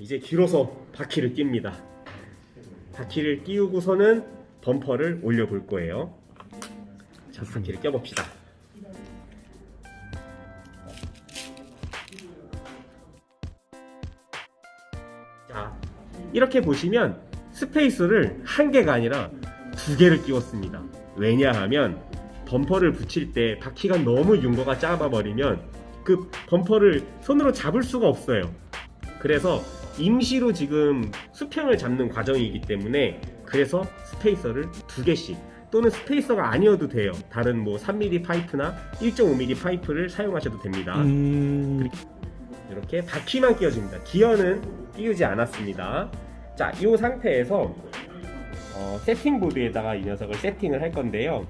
이제 길어서 바퀴를 낍니다. 바퀴를 끼우고서는 범퍼를 올려 볼 거예요. 자, 바퀴를 껴봅시다. 자, 이렇게 보시면 스페이서를 한 개가 아니라 두 개를 끼웠습니다. 왜냐하면 범퍼를 붙일 때 바퀴가 너무 융거가 짧아버리면 그 범퍼를 손으로 잡을 수가 없어요. 그래서 임시로 지금 수평을 잡는 과정이기 때문에 그래서 스페이서를 두 개씩 또는 스페이서가 아니어도 돼요. 다른 뭐 3mm 파이프나 1.5mm 파이프를 사용하셔도 됩니다. 이렇게 바퀴만 끼워줍니다. 기어는 끼우지 않았습니다. 자, 이 상태에서 세팅보드에다가 이 녀석을 세팅을 할 건데요.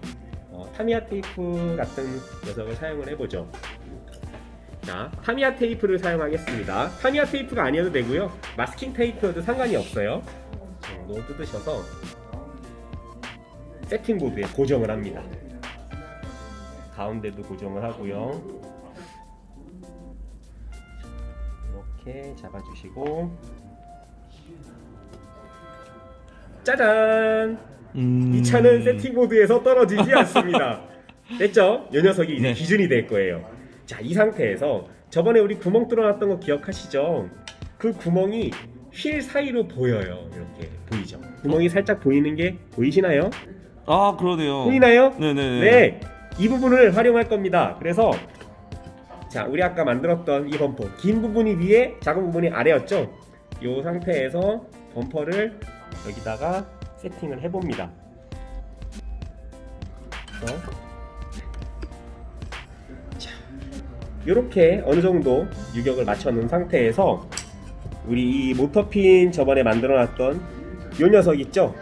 타미야 테이프 같은 녀석을 사용을 해보죠. 자, 타미야 테이프를 사용하겠습니다. 타미야 테이프가 아니어도 되고요. 마스킹 테이프여도 상관이 없어요. 정도 뜯으셔서 세팅보드에 고정을 합니다. 가운데도 고정을 하고요. 이렇게 잡아주시고 짜잔! 이 차는 세팅보드에서 떨어지지 않습니다. 됐죠? 이 녀석이 이제 네. 기준이 될 거예요. 자, 이 상태에서 저번에 우리 구멍 뚫어놨던 거 기억하시죠? 그 구멍이 휠 사이로 보여요. 이렇게 보이죠? 구멍이 살짝 보이는 게 보이시나요? 아, 그러네요. 보이나요? 네네네. 네, 이 부분을 활용할 겁니다. 그래서 자, 우리 아까 만들었던 이 범퍼 긴 부분이 위에 작은 부분이 아래였죠? 이 상태에서 범퍼를 여기다가 세팅을 해봅니다. 이렇게 어느 정도 유격을 맞춰 놓은 상태에서 우리 이 모터핀 저번에 만들어 놨던 요 녀석 있죠?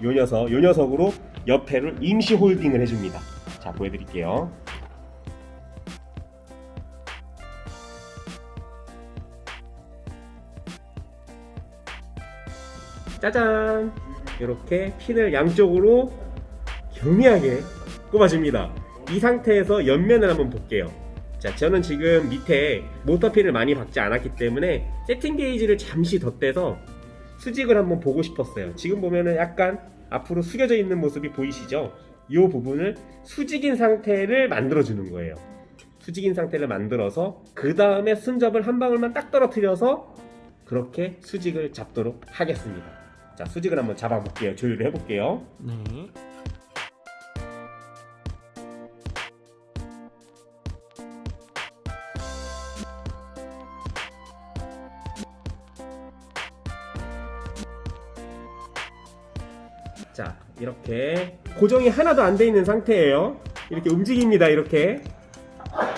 요 녀석으로 옆에를 임시 홀딩을 해줍니다. 자, 보여드릴게요. 짜잔! 이렇게 핀을 양쪽으로 교묘하게 꼽아줍니다. 이 상태에서 옆면을 한번 볼게요. 자, 저는 지금 밑에 모터핀을 많이 박지 않았기 때문에 세팅 게이지를 잠시 덧대서 수직을 한번 보고 싶었어요. 지금 보면은 약간 앞으로 숙여져 있는 모습이 보이시죠? 이 부분을 수직인 상태를 만들어주는 거예요. 수직인 상태를 만들어서 그 다음에 순접을 한 방울만 딱 떨어뜨려서 그렇게 수직을 잡도록 하겠습니다. 자, 수직을 한번 잡아볼게요. 조율을 해볼게요. 네. 자, 이렇게 고정이 하나도 안 돼 있는 상태예요. 이렇게 움직입니다. 이렇게.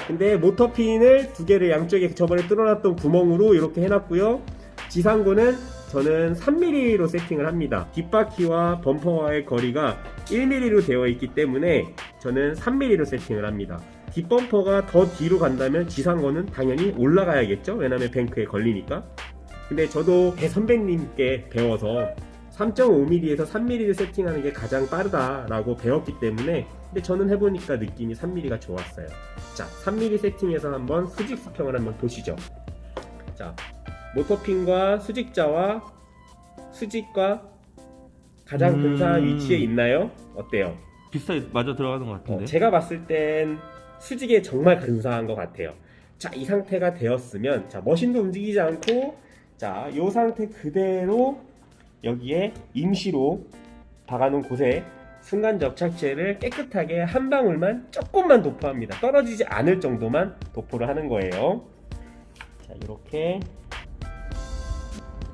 근데 모터핀을 두 개를 양쪽에 저번에 뚫어놨던 구멍으로 이렇게 해놨고요. 지상고는 저는 3mm로 세팅을 합니다. 뒷바퀴와 범퍼와의 거리가 1mm로 되어 있기 때문에 저는 3mm로 세팅을 합니다. 뒷범퍼가 더 뒤로 간다면 지상고는 당연히 올라가야겠죠? 왜냐면 뱅크에 걸리니까. 근데 저도 대선배님께 배워서 3.5mm에서 3mm를 세팅하는 게 가장 빠르다라고 배웠기 때문에 근데 저는 해보니까 느낌이 3mm가 좋았어요. 자, 3mm 세팅해서 한번 수직 수평을 한번 보시죠. 자, 모터핀과 수직자와 수직과 가장 근사한 위치에 있나요? 어때요? 비슷하게 맞아 들어가는 것 같은데. 제가 봤을 땐 수직에 정말 근사한 것 같아요. 자, 이 상태가 되었으면 자, 머신도 움직이지 않고 자, 이 상태 그대로 여기에 임시로 박아놓은 곳에 순간 접착제를 깨끗하게 한 방울만 조금만 도포합니다. 떨어지지 않을 정도만 도포를 하는 거예요. 자, 이렇게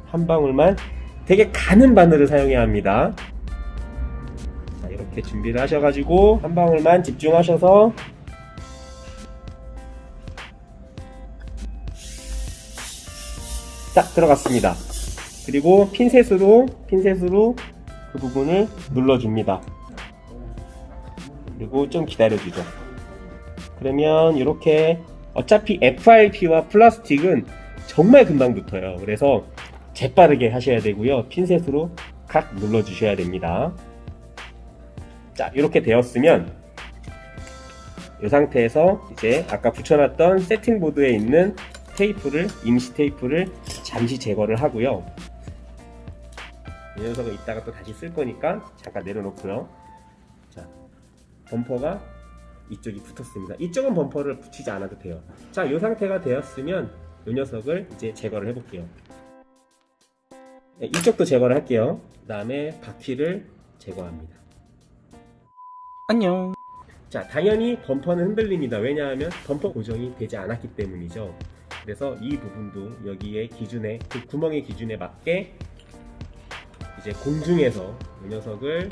한 방울만 되게 가는 바늘을 사용해야 합니다. 자, 이렇게 준비를 하셔가지고 한 방울만 집중하셔서 딱 들어갔습니다. 그리고 핀셋으로 그 부분을 눌러줍니다. 그리고 좀 기다려주죠. 그러면 이렇게 어차피 FRP와 플라스틱은 정말 금방 붙어요. 그래서 재빠르게 하셔야 되고요. 핀셋으로 각 눌러주셔야 됩니다. 자, 이렇게 되었으면 이 상태에서 이제 아까 붙여놨던 세팅보드에 있는 테이프를 임시 테이프를 잠시 제거를 하고요. 이 녀석은 이따가 또 다시 쓸 거니까 잠깐 내려놓고요. 자, 범퍼가 이쪽이 붙었습니다. 이쪽은 범퍼를 붙이지 않아도 돼요. 자, 이 상태가 되었으면 이 녀석을 이제 제거를 해볼게요. 네, 이쪽도 제거를 할게요. 그 다음에 바퀴를 제거합니다. 안녕. 자, 당연히 범퍼는 흔들립니다. 왜냐하면 범퍼 고정이 되지 않았기 때문이죠. 그래서 이 부분도 여기에 기준에, 그 구멍의 기준에 맞게 이제 공중에서 이 녀석을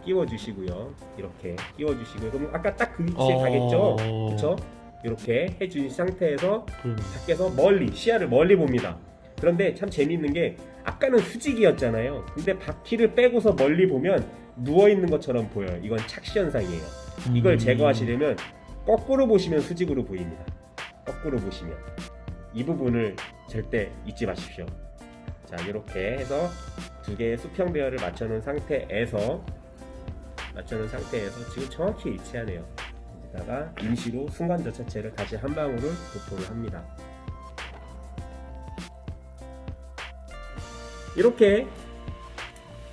끼워주시고요. 이렇게 끼워주시고요. 그럼 아까 딱 그 위치에 가겠죠? 그렇죠? 이렇게 해준 상태에서 밖에서 멀리, 시야를 멀리 봅니다. 그런데 참 재밌는 게 아까는 수직이었잖아요. 근데 바퀴를 빼고서 멀리 보면 누워있는 것처럼 보여요. 이건 착시 현상이에요. 이걸 제거하시려면 거꾸로 보시면 수직으로 보입니다. 거꾸로 보시면 이 부분을 절대 잊지 마십시오. 자, 이렇게 해서 두 개의 수평 배열을 맞춰놓은 상태에서 지금 정확히 일치하네요. 여기다가 임시로 순간 저차체를 다시 한 방울을 도포를 합니다. 이렇게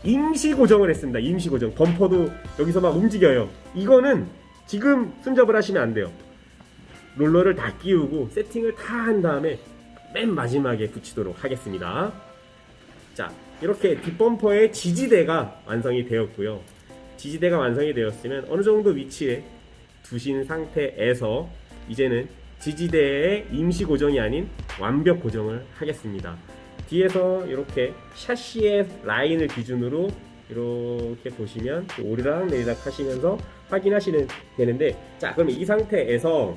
임시 고정을 했습니다. 임시 고정. 범퍼도 여기서 막 움직여요. 이거는 지금 순접을 하시면 안 돼요. 롤러를 다 끼우고 세팅을 다 한 다음에 맨 마지막에 붙이도록 하겠습니다. 자, 이렇게 뒷범퍼의 지지대가 완성이 되었고요. 지지대가 완성이 되었으면 어느 정도 위치에 두신 상태에서 이제는 지지대의 임시 고정이 아닌 완벽 고정을 하겠습니다. 뒤에서 이렇게 샤시의 라인을 기준으로 이렇게 보시면 오르락 내리락 하시면서 확인하시면 되는데, 자, 그럼 이 상태에서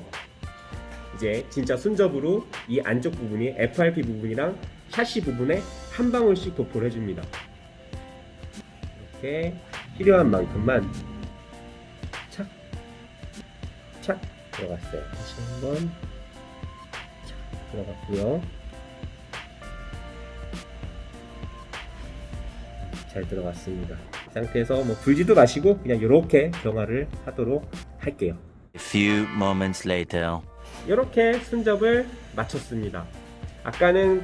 이제 진짜 순접으로 이 안쪽 부분이 FRP 부분이랑 샤시 부분에 한 방울씩 도포를 해줍니다. 이렇게 필요한 만큼만 착, 착 들어갔어요. 다시 한번 착 들어갔고요. 잘 들어갔습니다. 이 상태에서 뭐 불지도 마시고 그냥 이렇게 경화를 하도록 할게요. A few moments later. 이렇게 순접을 마쳤습니다. 아까는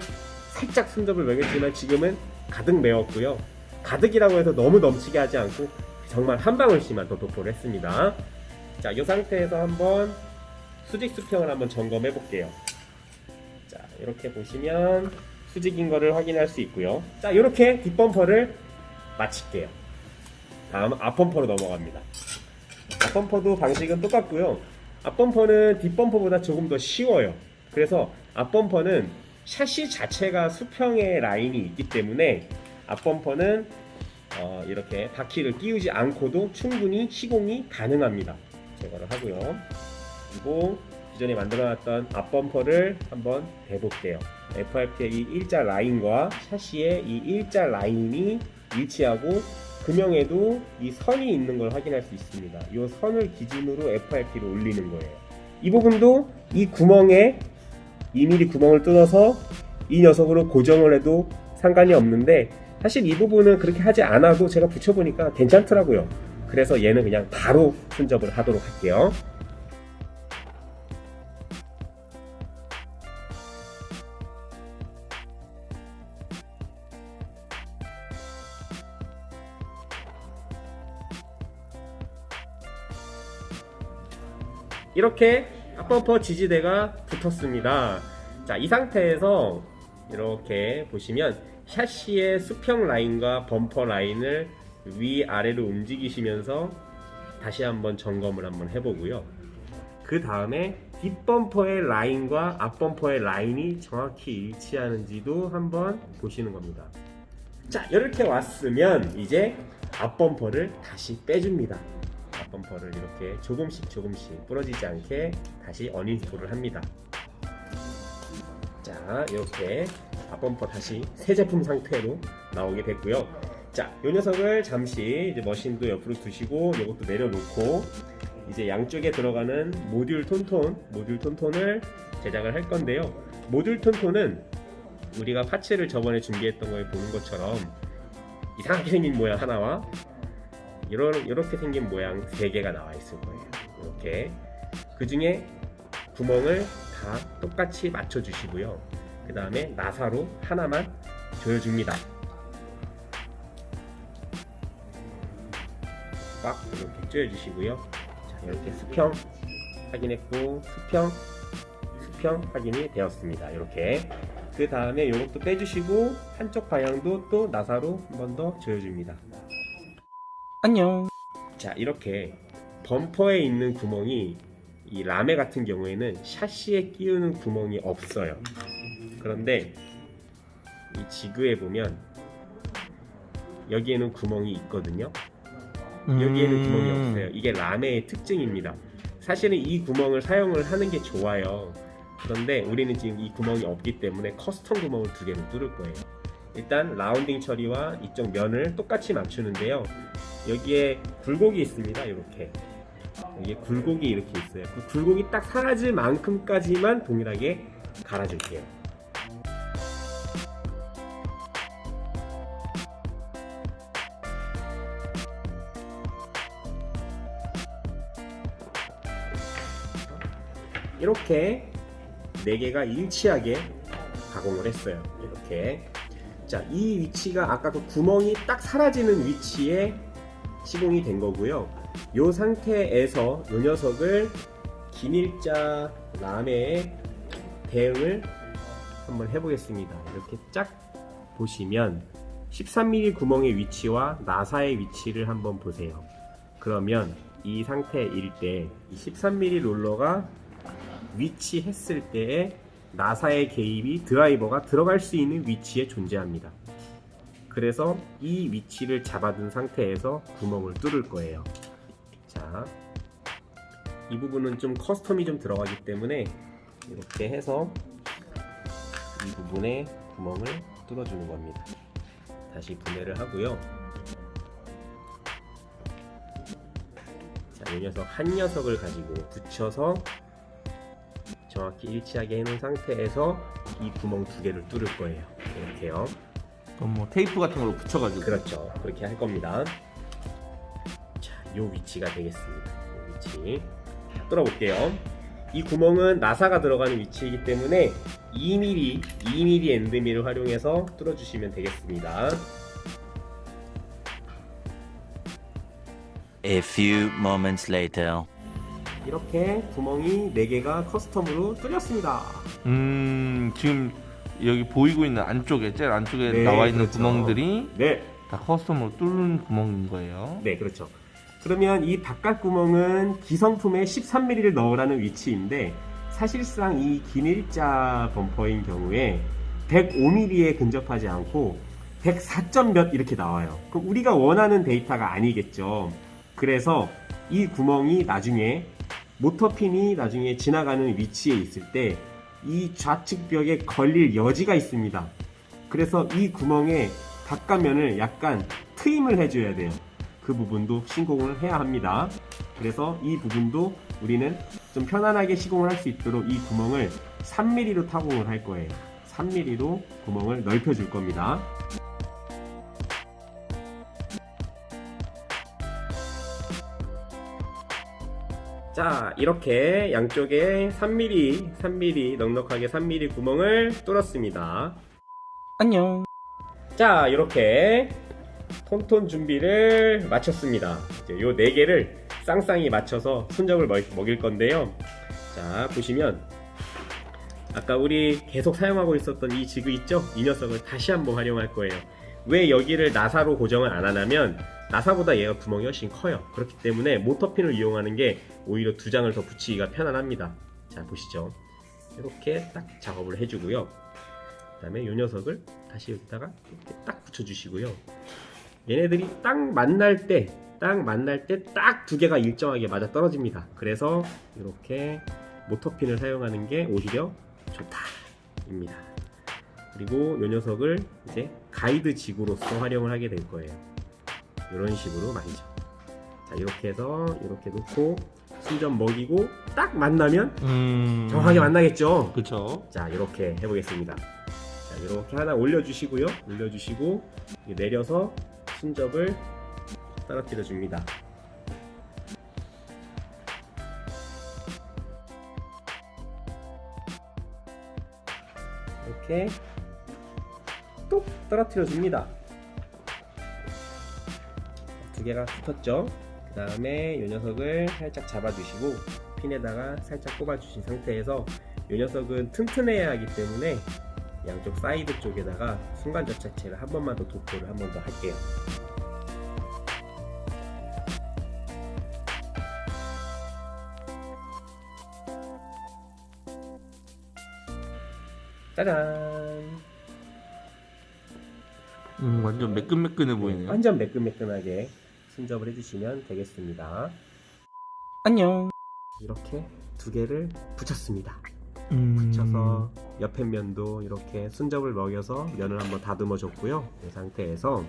살짝 순접을 매겼지만 지금은 가득 메웠고요. 가득이라고 해서 너무 넘치게 하지 않고 정말 한 방울씩만 더 도포를 했습니다. 자, 이 상태에서 한번 수직 수평을 한번 점검해 볼게요. 자, 이렇게 보시면 수직인 거를 확인할 수 있고요. 자, 이렇게 뒷범퍼를 마칠게요. 다음 앞범퍼로 넘어갑니다. 앞범퍼도 방식은 똑같고요. 앞범퍼는 뒷범퍼보다 조금 더 쉬워요. 그래서 앞범퍼는 샤시 자체가 수평의 라인이 있기 때문에 앞범퍼는 이렇게 바퀴를 끼우지 않고도 충분히 시공이 가능합니다. 제거를 하고요. 그리고 기존에 만들어놨던 앞범퍼를 한번 대볼게요. FRP의 이 일자 라인과 샤시의 이 일자 라인이 일치하고 금형에도 이 선이 있는 걸 확인할 수 있습니다. 이 선을 기준으로 FRP를 올리는 거예요. 이 부분도 이 구멍에 2mm 구멍을 뚫어서 이 녀석으로 고정을 해도 상관이 없는데, 사실 이 부분은 그렇게 하지 않아도 제가 붙여보니까 괜찮더라고요. 그래서 얘는 그냥 바로 순접을 하도록 할게요. 이렇게 앞범퍼 지지대가 붙었습니다. 자, 이 상태에서 이렇게 보시면 샤시의 수평 라인과 범퍼 라인을 위아래로 움직이시면서 다시 한번 점검을 한번 해보고요. 그 다음에 뒷범퍼의 라인과 앞범퍼의 라인이 정확히 일치하는지도 한번 보시는 겁니다. 자, 이렇게 왔으면 이제 앞범퍼를 다시 빼줍니다. 앞범퍼를 이렇게 조금씩 부러지지 않게 다시 어닝스톨을 합니다. 자, 이렇게 앞범퍼 다시 새 제품 상태로 나오게 됐고요. 자, 이 녀석을 잠시 이제 머신도 옆으로 두시고 이것도 내려놓고 이제 양쪽에 들어가는 모듈 톤톤을 제작을 할 건데요. 모듈 톤톤은 우리가 파츠를 저번에 준비했던 거에 보는 것처럼 이상하게 생긴 모양 하나와 이렇게 생긴 모양 3개가 나와 있을 거예요. 이렇게 그 중에 구멍을 다 똑같이 맞춰 주시고요. 그 다음에 나사로 하나만 조여줍니다. 꽉 이렇게 조여주시고요. 자, 이렇게 수평 확인했고 수평 확인이 되었습니다. 이렇게 그 다음에 이것도 빼주시고 한쪽 방향도 또 나사로 한 번 더 조여줍니다. 안녕. 자, 이렇게 범퍼에 있는 구멍이 이 라메 같은 경우에는 샤시에 끼우는 구멍이 없어요. 그런데 이 지그에 보면 여기에는 구멍이 있거든요. 여기에는 구멍이 없어요. 이게 라메의 특징입니다. 사실은 이 구멍을 사용을 하는 게 좋아요. 그런데 우리는 지금 이 구멍이 없기 때문에 커스텀 구멍을 두 개를 뚫을 거예요. 일단 라운딩 처리와 이쪽 면을 똑같이 맞추는데요. 여기에 굴곡이 있습니다. 이렇게 여기에 굴곡이 이렇게 있어요. 그 굴곡이 딱 사라질 만큼까지만 동일하게 갈아줄게요. 이렇게 4개가 일치하게 가공을 했어요. 이렇게. 자, 이 위치가 아까 그 구멍이 딱 사라지는 위치에 시공이 된 거고요. 이 상태에서 이 녀석을 기밀자 라메에 대응을 한번 해보겠습니다. 이렇게 쫙 보시면 13mm 구멍의 위치와 나사의 위치를 한번 보세요. 그러면 이 상태일 때 13mm 롤러가 위치했을 때에 나사의 개입이 드라이버가 들어갈 수 있는 위치에 존재합니다. 그래서 이 위치를 잡아둔 상태에서 구멍을 뚫을 거예요. 자, 이 부분은 좀 커스텀이 좀 들어가기 때문에 이렇게 해서 이 부분에 구멍을 뚫어주는 겁니다. 다시 분해를 하고요. 자, 이 녀석 한 녀석을 가지고 붙여서 정확히 일치하게 해놓은 상태에서 이 구멍 2개를 뚫을 거예요. 이렇게요. 그럼 뭐 테이프 같은 걸로 붙여가지고. 그렇죠. 그렇게 할 겁니다. 자, 요 위치가 되겠습니다. 요 위치. 뚫어볼게요. 이 구멍은 나사가 들어가는 위치이기 때문에 2mm 엔드밀을 활용해서 뚫어주시면 되겠습니다. A few moments later. 이렇게 구멍이 4개가 커스텀으로 뚫렸습니다. 지금 여기 보이고 있는 안쪽에 제일 안쪽에 네, 나와 있는 그렇죠. 구멍들이 네, 다 커스텀으로 뚫는 구멍인 거예요. 네, 그렇죠. 그러면 이 바깥 구멍은 기성품에 13mm를 넣으라는 위치인데 사실상 이 기밀자 범퍼인 경우에 105mm에 근접하지 않고 104점 몇 이렇게 나와요. 그럼 우리가 원하는 데이터가 아니겠죠. 그래서 이 구멍이 나중에 모터핀이 나중에 지나가는 위치에 있을 때 이 좌측 벽에 걸릴 여지가 있습니다. 그래서 이 구멍의 바깥면을 약간 트임을 해줘야 돼요. 그 부분도 시공을 해야 합니다. 그래서 이 부분도 우리는 좀 편안하게 시공을 할 수 있도록 이 구멍을 3mm로 타공을 할 거예요. 3mm로 구멍을 넓혀 줄 겁니다. 자, 이렇게 양쪽에 3mm 넉넉하게 3mm 구멍을 뚫었습니다. 안녕. 자, 이렇게 톤톤 준비를 마쳤습니다. 이제 요 4개를 쌍쌍이 맞춰서 순접을 먹일 건데요. 자, 보시면 아까 우리 계속 사용하고 있었던 이 지그 있죠? 이 녀석을 다시 한번 활용할 거예요. 왜 여기를 나사로 고정을 안 하냐면 나사보다 얘가 구멍이 훨씬 커요. 그렇기 때문에 모터핀을 이용하는 게 오히려 2장을 더 붙이기가 편안합니다. 자, 보시죠. 이렇게 딱 작업을 해주고요. 그 다음에 이 녀석을 다시 여기다가 이렇게 딱 붙여주시고요. 얘네들이 딱 만날 때 딱 2개가 일정하게 맞아 떨어집니다. 그래서 이렇게 모터핀을 사용하는 게 오히려 좋다입니다. 그리고 이 녀석을 이제 가이드 지구로서 활용을 하게 될 거예요. 이런 식으로 말이죠. 자, 이렇게 해서 이렇게 놓고 순접 먹이고 딱 만나면 정확하게 만나겠죠. 그쵸. 자, 이렇게 해보겠습니다. 자, 이렇게 하나 올려주시고요. 올려주시고 내려서 순접을 떨어뜨려 줍니다. 이렇게 뚝 떨어뜨려 줍니다. 두 개가 붙었죠. 그 다음에 이 녀석을 살짝 잡아주시고 핀에다가 살짝 꼽아주신 상태에서 이 녀석은 튼튼해야 하기 때문에 양쪽 사이드 쪽에다가 순간접착제를 한 번만 더 도포를 한 번 더 할게요. 짜잔! 완전 매끈매끈해 보이네요. 완전 매끈매끈하게 순접을 해주시면 되겠습니다. 안녕. 이렇게 두 개를 붙였습니다. 붙여서 옆에 면도 이렇게 순접을 먹여서 면을 한번 다듬어 줬고요. 이 상태에서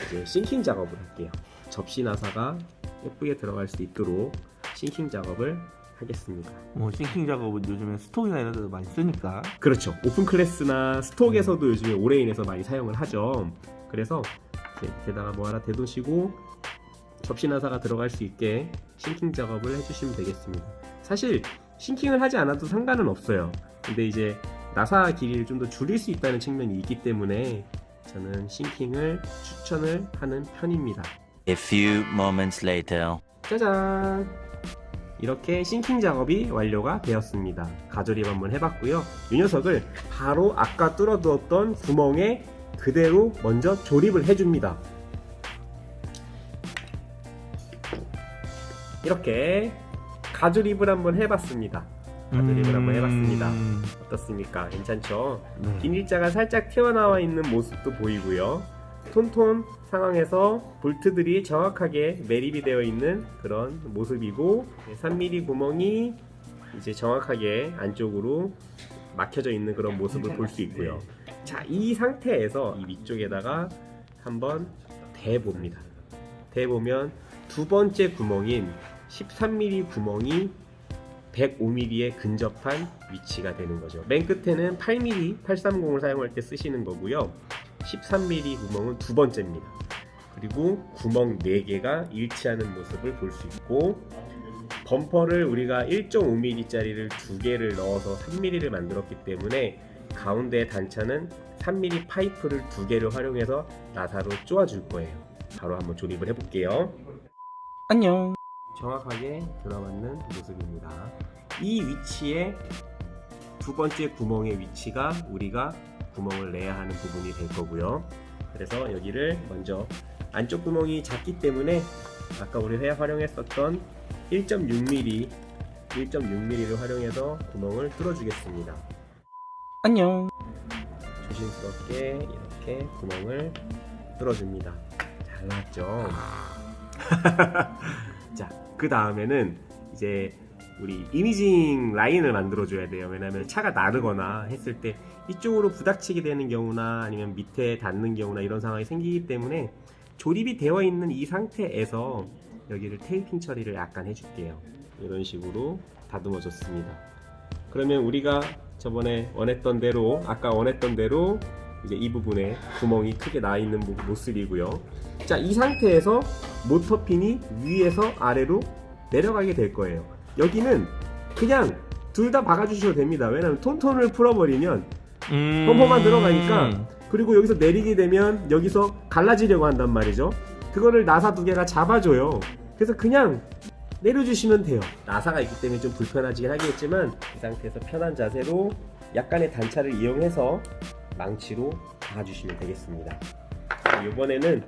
이제 싱킹 작업을 할게요. 접시 나사가 예쁘게 들어갈 수 있도록 싱킹 작업을 하겠습니다. 뭐 싱킹 작업은 요즘에 스톡이나 이런 데도 많이 쓰니까. 그렇죠. 오픈 클래스나 스톡에서도 요즘에 올해인에서 많이 사용을 하죠. 그래서 이렇게다가 뭐 하나 대두시고 접시 나사가 들어갈 수 있게 싱킹 작업을 해주시면 되겠습니다. 사실 싱킹을 하지 않아도 상관은 없어요. 근데 이제 나사 길이를 좀 더 줄일 수 있다는 측면이 있기 때문에 저는 싱킹을 추천을 하는 편입니다. A few moments later. 짜잔! 이렇게 싱킹 작업이 완료가 되었습니다. 가조립 한번 해봤고요. 이 녀석을 바로 아까 뚫어두었던 구멍에 그대로 먼저 조립을 해줍니다. 이렇게 가조립을 한번 해봤습니다. 가조립을 한번 해봤습니다. 어떻습니까? 괜찮죠? 네. 비닐자가 살짝 튀어나와 있는 모습도 보이고요. 톤톤 상황에서 볼트들이 정확하게 매립이 되어 있는 그런 모습이고 3mm 구멍이 이제 정확하게 안쪽으로 막혀져 있는 그런 모습을 볼 수 있고요. 자, 이 상태에서 이 위쪽에다가 한번 대봅니다. 대보면 두 번째 구멍인 13mm 구멍이 105mm에 근접한 위치가 되는 거죠. 맨 끝에는 8mm 830을 사용할 때 쓰시는 거고요. 13mm 구멍은 두 번째입니다. 그리고 구멍 4개가 일치하는 모습을 볼 수 있고 범퍼를 우리가 1.5mm 짜리를 2개를 넣어서 3mm를 만들었기 때문에 가운데 단차는 3mm 파이프를 2개를 활용해서 나사로 쪼아줄 거예요. 바로 한번 조립을 해볼게요. 안녕. 정확하게 들어맞는 모습입니다. 이 위치에 두 번째 구멍의 위치가 우리가 구멍을 내야 하는 부분이 될 거고요. 그래서 여기를 먼저 안쪽 구멍이 작기 때문에 아까 우리 활용했었던 1.6mm를 활용해서 구멍을 뚫어주겠습니다. 안녕. 조심스럽게 이렇게 구멍을 뚫어줍니다. 잘 나왔죠? 자, 그 다음에는 이제 우리 이미징 라인을 만들어줘야 돼요. 왜냐하면 차가 나르거나 했을 때 이쪽으로 부닥치게 되는 경우나 아니면 밑에 닿는 경우나 이런 상황이 생기기 때문에 조립이 되어 있는 이 상태에서 여기를 테이핑 처리를 약간 해줄게요. 이런 식으로 다듬어 줬습니다. 그러면 우리가 저번에 원했던 대로 아까 원했던 대로 이제 이 부분에 구멍이 크게 나 있는 모습이고요. 자, 이 상태에서 모터핀이 위에서 아래로 내려가게 될 거예요. 여기는 그냥 둘 다 박아주셔도 됩니다. 왜냐면 톤톤을 풀어버리면 범퍼만 들어가니까. 그리고 여기서 내리게 되면 여기서 갈라지려고 한단 말이죠. 그거를 나사 두 개가 잡아줘요. 그래서 그냥 내려주시면 돼요. 나사가 있기 때문에 좀 불편하긴 하겠지만 이 상태에서 편한 자세로 약간의 단차를 이용해서 망치로 박아주시면 되겠습니다. 이번에는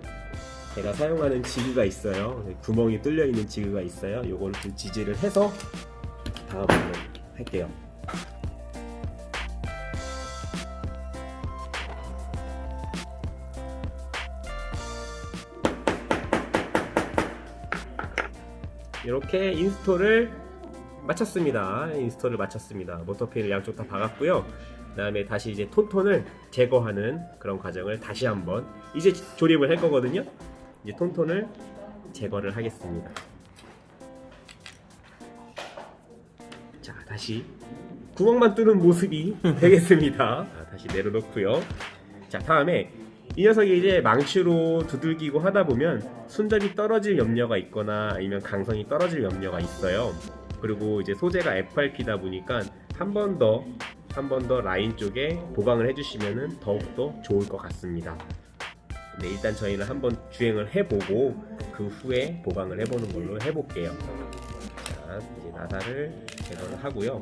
제가 사용하는 지그가 있어요. 구멍이 뚫려 있는 지그가 있어요. 요거를 좀 지지를 해서 박아보도록 할게요. 이렇게 인스톨을 마쳤습니다. 모터핀을 양쪽 다 박았고요. 그 다음에 다시 이제 톤톤을 제거하는 그런 과정을 다시 한번 이제 조립을 할 거거든요. 이제 톤톤을 제거를 하겠습니다. 자, 다시 구멍만 뚫은 모습이 되겠습니다. 다시 내려놓고요. 자, 다음에 이 녀석이 이제 망치로 두들기고 하다 보면 순접이 떨어질 염려가 있거나 아니면 강성이 떨어질 염려가 있어요. 그리고 이제 소재가 FRP다 보니까 한 번 더 한 번 더 라인 쪽에 보강을 해주시면 더욱더 좋을 것 같습니다. 네, 일단 저희는 한번 주행을 해보고 그 후에 보강을 해보는 걸로 해볼게요. 자, 이제 나사를 개선을 하고요.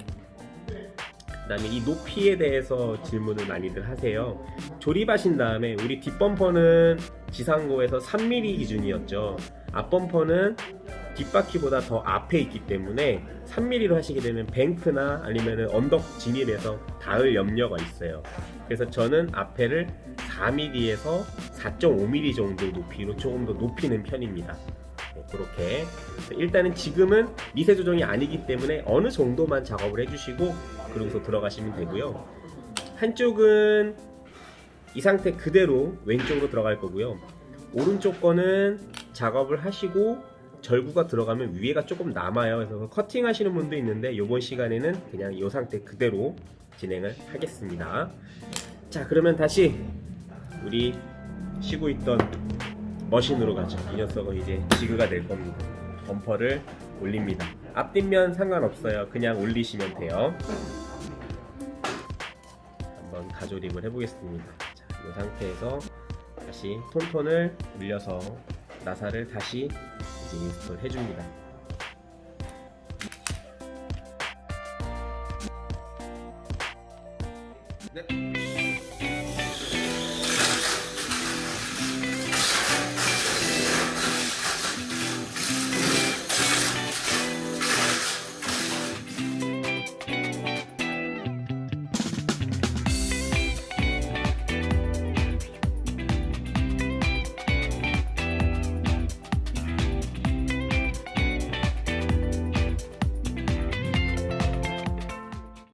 그 다음에 이 높이에 대해서 질문을 많이들 하세요. 조립하신 다음에 우리 뒷범퍼는 지상고에서 3mm 기준이었죠. 앞범퍼는 뒷바퀴보다 더 앞에 있기 때문에 3mm로 하시게 되면 뱅크나 아니면 언덕 진입에서 닿을 염려가 있어요. 그래서 저는 앞에를 4mm에서 4.5mm 정도 높이로 조금 더 높이는 편입니다. 네, 그렇게 일단은 지금은 미세 조정이 아니기 때문에 어느 정도만 작업을 해주시고 그러고서 들어가시면 되고요. 한쪽은 이 상태 그대로 왼쪽으로 들어갈 거고요. 오른쪽 거는 작업을 하시고 절구가 들어가면 위에가 조금 남아요. 그래서 커팅 하시는 분도 있는데 이번 시간에는 그냥 이 상태 그대로 진행을 하겠습니다. 자, 그러면 다시 우리 쉬고 있던 머신으로 가죠. 이 녀석은 이제 지그가 될 겁니다. 범퍼를 올립니다. 앞뒷면 상관없어요. 그냥 올리시면 돼요. 한번 가조립을 해보겠습니다. 자, 이 상태에서 다시 톤톤을 올려서 나사를 다시 이제 인스톨 해줍니다. 네.